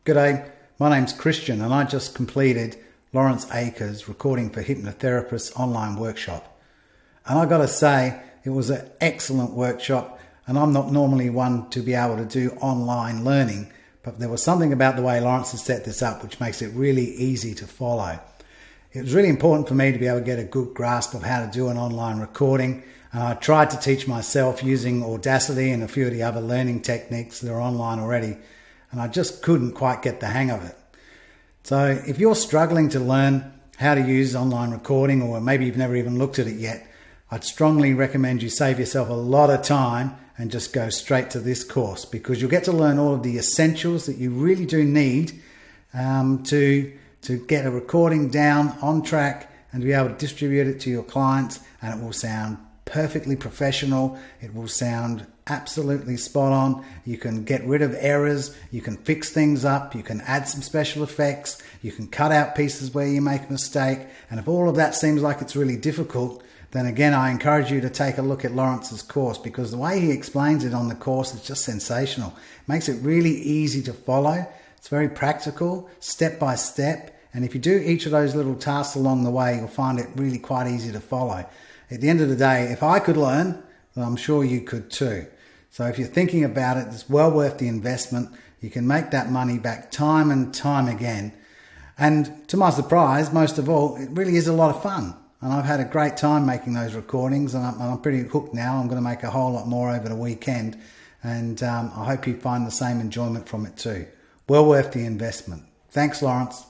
G'day, my name's Christian and I just completed Lawrence Akers' Recording for Hypnotherapists online workshop. And I got to say, it was an excellent workshop, and I'm not normally one to be able to do online learning, but there was something about the way Lawrence has set this up which makes it really easy to follow. It was really important for me to be able to get a good grasp of how to do an online recording, and I tried to teach myself using Audacity and a few of the other learning techniques that are online already, and I just couldn't quite get the hang of it. So if you're struggling to learn how to use online recording, or maybe you've never even looked at it yet, I'd strongly recommend you save yourself a lot of time and just go straight to this course, because you'll get to learn all of the essentials that you really do need to get a recording down on track and to be able to distribute it to your clients, and it will sound perfectly professional. It will sound absolutely spot on. You can get rid of errors, you can fix things up, you can add some special effects, you can cut out pieces where you make a mistake. And if all of that seems like it's really difficult, then again I encourage you to take a look at Lawrence's course, because the way he explains it on the course is just sensational. It makes it really easy to follow. It's very practical, step by step, and if you do each of those little tasks along the way, you'll find it really quite easy to follow. At the end of the day, if I could learn, then I'm sure you could too. So if you're thinking about it, it's well worth the investment. You can make that money back time and time again. And to my surprise, most of all, it really is a lot of fun. And I've had a great time making those recordings, and I'm pretty hooked now. I'm going to make a whole lot more over the weekend. And I hope you find the same enjoyment from it too. Well worth the investment. Thanks, Lawrence.